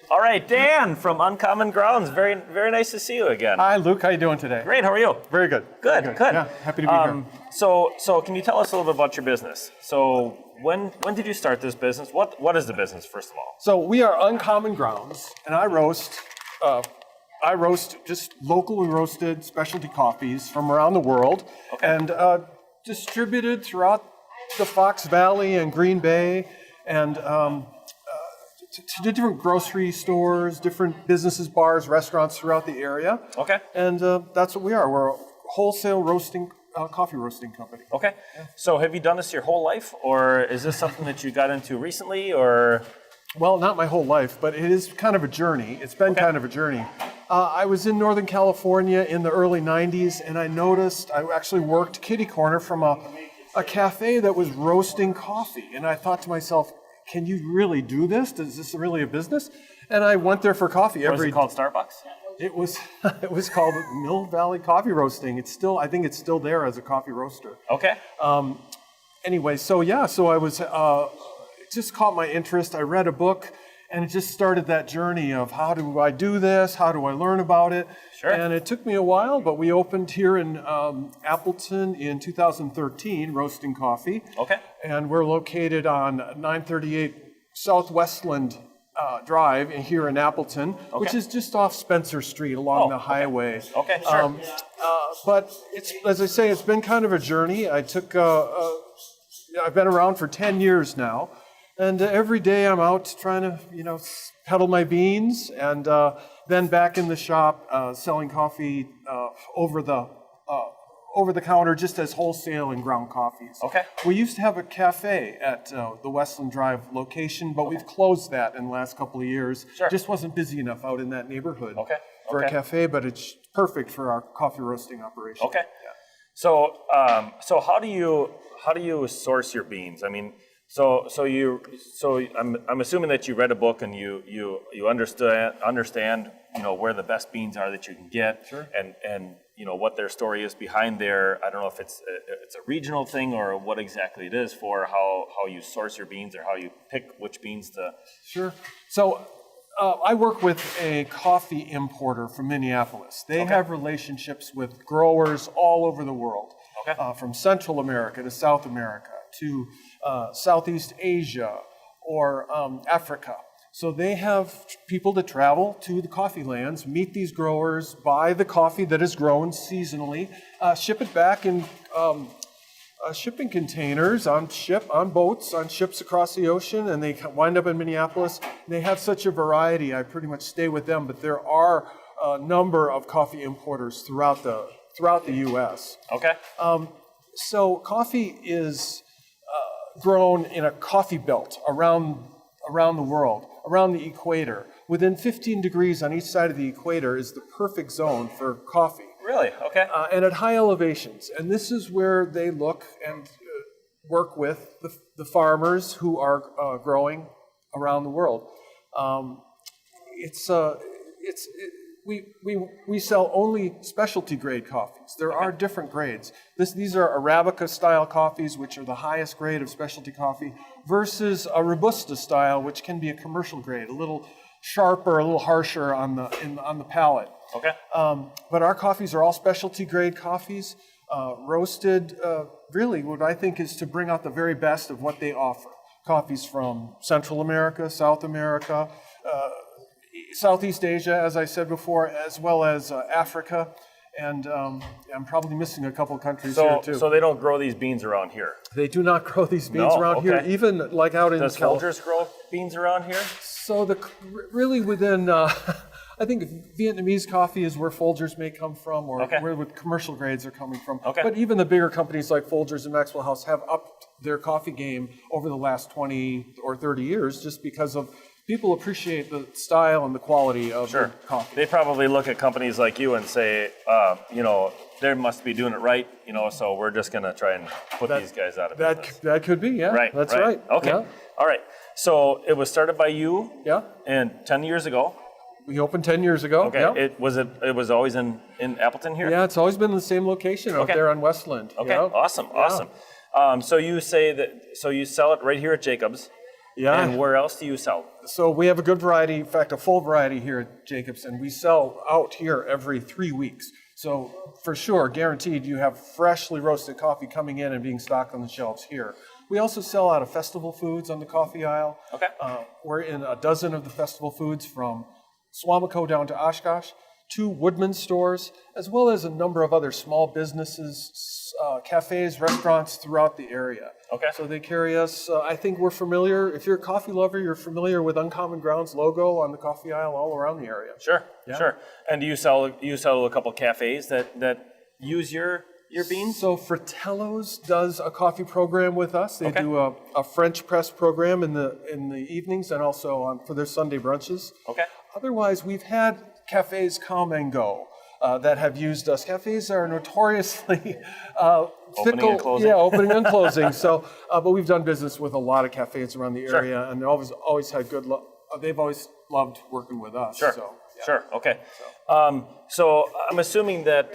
All right, Dan from Uncommon Grounds. Very, very nice to see you again. Hi, Luke. How you doing today? Great. How are you? Very good. Good. Very Good. Yeah, happy to be here. So can you tell us a little bit about your business? So when did you start this business? What is the business, first of all? So we are Uncommon Grounds, and I roast just locally roasted specialty coffees from around the world, and distributed throughout the Fox Valley and Green Bay, and to different grocery stores, different businesses, bars, restaurants throughout the area. Okay. And that's what we are. We're a wholesale roasting, coffee roasting company. Okay. Yeah. So have you done this your whole life, or is this something that you got into recently, or? Well, not my whole life, but it is kind of a journey. It's been kind of a journey. I was in Northern California in the early 90s, and I noticed, I actually worked kitty corner from a cafe that was roasting coffee. And I thought to myself, can you really do this? Is this really a business? And I went there for coffee every day. Was it called Starbucks? It was called Mill Valley Coffee Roasting. It's still, I think it's still there as a coffee roaster. Okay. Anyway, so I was, it just caught my interest. I read a book, and it just started that journey of how do I do this? How do I learn about it? Sure. And it took me a while, but we opened here in Appleton in 2013, roasting coffee. Okay. And we're located on 938 Southwestland Drive here in Appleton, which is just off Spencer Street along the highway. Okay, sure. But it's, as I say, it's been kind of a journey. I've been around for 10 years now, and every day I'm out trying to, peddle my beans, and then back in the shop selling coffee over the counter, just as wholesale and ground coffees. Okay. We used to have a cafe at the Westland Drive location, but we've closed that in the last couple of years. Sure. Just wasn't busy enough out in that neighborhood for Okay. a cafe, but it's perfect for our coffee roasting operation. Okay. Yeah. So how do you source your beans? I mean, I'm assuming that you read a book and you understand where the best beans are that you can get. Sure. and what their story is behind there. I don't know if it's a regional thing or what exactly it is for how you source your beans or how you pick which beans to. Sure. So I work with a coffee importer from Minneapolis. They have relationships with growers all over the world, from Central America to South America to Southeast Asia or Africa. So they have people that travel to the coffee lands, meet these growers, buy the coffee that is grown seasonally, ship it back in shipping containers on boats, on ships across the ocean, and they wind up in Minneapolis. And they have such a variety. I pretty much stay with them, but there are a number of coffee importers throughout the U.S. Okay. So coffee is grown in a coffee belt around the world, around the equator. Within 15 degrees on each side of the equator is the perfect zone for coffee. Really? Okay. And at high elevations. And this is where they look and work with the farmers who are growing around the world. We sell only specialty grade coffees. There are different grades. These are Arabica style coffees, which are the highest grade of specialty coffee, versus a Robusta style, which can be a commercial grade, a little sharper, a little harsher on the palate. Okay. But our coffees are all specialty grade coffees, roasted really what I think is to bring out the very best of what they offer. Coffees from Central America, South America, Southeast Asia, as I said before, as well as Africa, and I'm probably missing a couple countries here too. So they don't grow these beans around here? They do not grow these beans around here, even like out in Does Folgers grow beans around here? So really within, I think Vietnamese coffee is where Folgers may come from, or where with commercial grades are coming from. Okay. But even the bigger companies like Folgers and Maxwell House have upped their coffee game over the last 20 or 30 years just because of people appreciate the style and the quality of the coffee. They probably look at companies like you and say, they must be doing it right, so we're just going to try and put these guys out of business. That could be, yeah. Right. That's right. Okay. Yeah. All right. So it was started by you. Yeah. And 10 years ago. We opened 10 years ago. Okay. Yeah. It was always in Appleton here? Yeah, it's always been in the same location out there on Westland. Okay. Yeah. Awesome. So you say that, so you sell it right here at Jacob's. Yeah. And where else do you sell? So we have a good variety, in fact, a full variety here at Jacobson. We sell out here every 3 weeks. So for sure, guaranteed, you have freshly roasted coffee coming in and being stocked on the shelves here. We also sell out of festival foods on the coffee aisle. Okay. We're in a dozen of the festival foods from Swamico down to Oshkosh, 2 Woodman stores, as well as a number of other small businesses, cafes, restaurants throughout the area. Okay. So they carry us. I think we're familiar. If you're a coffee lover, you're familiar with Uncommon Grounds logo on the coffee aisle all around the area. Sure, sure. And do you sell a couple cafes that use your beans? So Fratello's does a coffee program with us. They Okay. do a French press program in the evenings and also for their Sunday brunches. Okay. Otherwise, we've had cafes come and go that have used us. Cafes are notoriously Opening and closing. Yeah, opening and closing. So, but we've done business with a lot of cafes around the area, and always had good. They've always loved working with us. Sure. So, yeah. Sure. Okay. So I'm assuming that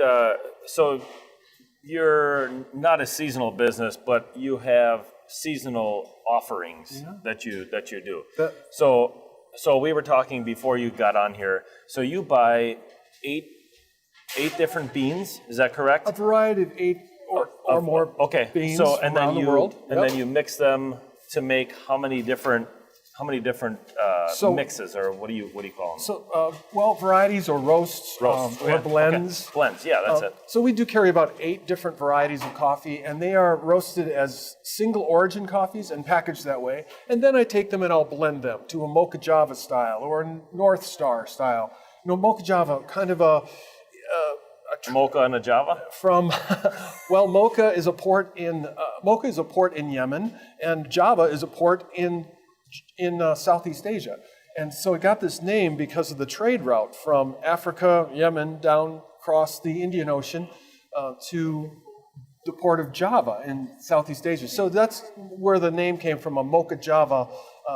so you're not a seasonal business, but you have seasonal offerings that you do. So we were talking before you got on here. So you buy eight different beans. Is that correct? A variety of 8 or more beans and around then the world. And then you mix them to make how many different mixes, or what do you call them? So, varieties or roasts, or blends. Okay. Blends, yeah, that's it. So we do carry about 8 different varieties of coffee, and they are roasted as single origin coffees and packaged that way. And then I take them and I'll blend them to a Mocha Java style or a North Star style. Mocha Java, kind of a Mocha and a Java? From, Mocha is a port in Yemen, and Java is a port in Southeast Asia. And so it got this name because of the trade route from Africa, Yemen, down across the Indian Ocean to the port of Java in Southeast Asia. So that's where the name came from, a Mocha Java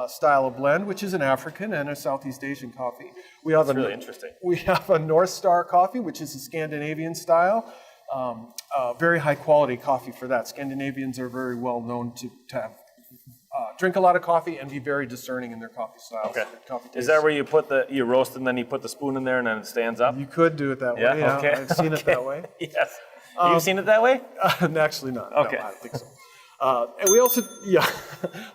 style of blend, which is an African and a Southeast Asian coffee. That's really interesting. We have a North Star coffee, which is a Scandinavian style. Very high quality coffee for that. Scandinavians are very well known to have drink a lot of coffee and be very discerning in their coffee styles. Okay. Coffee is that where you roast and then you put the spoon in there and then it stands up? You could do it that way. Yeah. Okay. I've seen it that way. Yes. You've seen it that way? Actually not. Okay. No, I don't think so. And we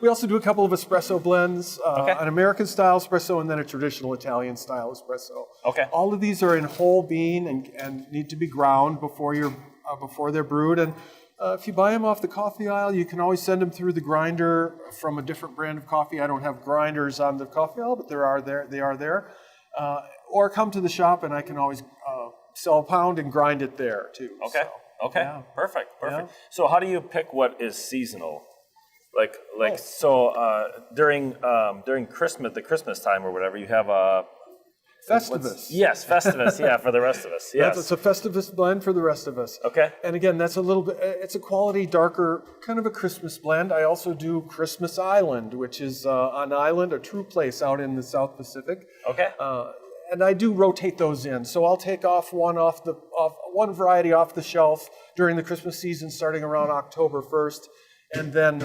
also do a couple of espresso blends, an American style espresso and then a traditional Italian style espresso. Okay. All of these are in whole bean and need to be ground before they're brewed. And if you buy them off the coffee aisle, you can always send them through the grinder from a different brand of coffee. I don't have grinders on the coffee aisle, but they are there. Or come to the shop and I can always sell a pound and grind it there too. Okay. So. Okay, Yeah. perfect. Yeah. So how do you pick what is seasonal? During Christmas, the Christmas time or whatever, you have a Festivus. Yes, Festivus. Yeah, for the rest of us. Yes, It's a Festivus blend for the rest of us. Okay. And again, that's a little bit. It's a quality, darker, kind of a Christmas blend. I also do Christmas Island, which is an island, a true place out in the South Pacific. Okay. And I do rotate those in. So I'll take off one variety off the shelf during the Christmas season, starting around October 1st, and then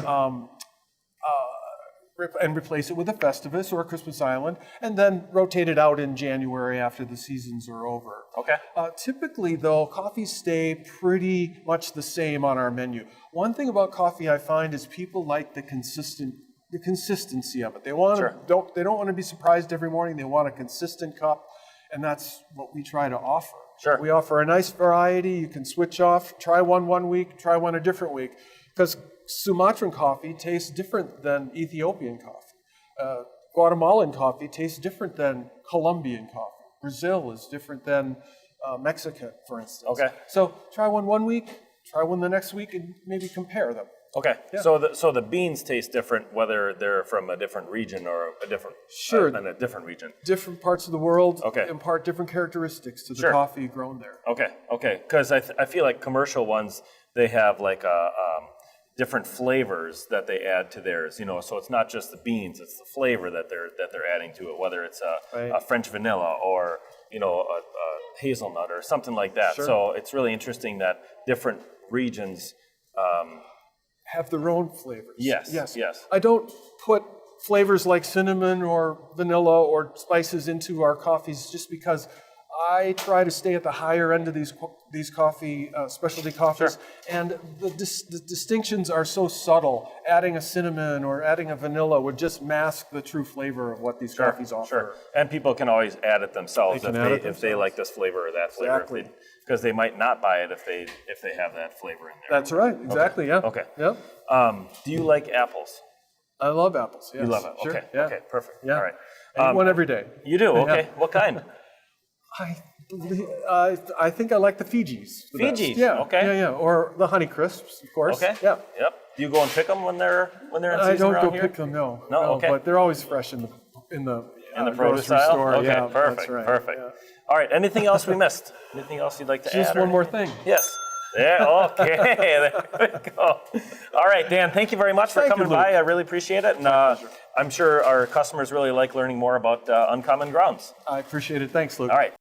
replace it with a Festivus or a Christmas Island, and then rotate it out in January after the seasons are over. Okay. Typically, though, coffees stay pretty much the same on our menu. One thing about coffee I find is people like the consistency of it. They don't want to be surprised every morning. They want a consistent cup, and that's what we try to offer. Sure. We offer a nice variety. You can switch off, try one week, try one a different week, because Sumatran coffee tastes different than Ethiopian coffee. Guatemalan coffee tastes different than Colombian coffee. Brazil is different than Mexican, for instance. Okay. So try one week, try one the next week, and maybe compare them. Okay. Yeah. So the beans taste different whether they're from a different region or a different than a different region. Different parts of the world Okay. impart different characteristics to the Sure. coffee grown there. Okay. Because I feel like commercial ones, they have like different flavors that they add to theirs. So it's not just the beans; it's the flavor that they're adding to it. Whether it's a French vanilla or a hazelnut or something like that. Sure. So it's really interesting that different regions. Have their own flavors. Yes. I don't put flavors like cinnamon or vanilla or spices into our coffees just because I try to stay at the higher end of these coffee, specialty coffees, and the distinctions are so subtle. Adding a cinnamon or adding a vanilla would just mask the true flavor of what these coffees offer. Sure, and people can always add it themselves if they like this flavor or that flavor. Exactly. Because they might not buy it if they have that flavor in there. That's right. Exactly. Yeah. Okay. Yep. Do you like apples? I love apples. Yes. You love it. Sure. Okay. Yeah. Okay. Perfect. Yeah. All right. I eat one every day. You do? Okay. What kind? I think I like the Fijis. the best. Fijis, Yeah. okay. Yeah, yeah. Or the Honey Crisps, of course. Okay. Yeah. Yep. Do you go and pick them when they're in season I don't around go here? pick them. No. No? Okay. But they're always fresh in the In the grocery produce aisle? store. Okay. Yeah, Perfect. that's right. Perfect. Yeah. All right. Anything else we missed? Anything else you'd like to add? Just one more thing. Yes. Yeah, okay, there we go. All right, Dan, thank you very much for Thank coming you, Luke. by. I really appreciate it. And I'm sure our customers really like learning more about Uncommon Grounds. I appreciate it. Thanks, Luke. All right.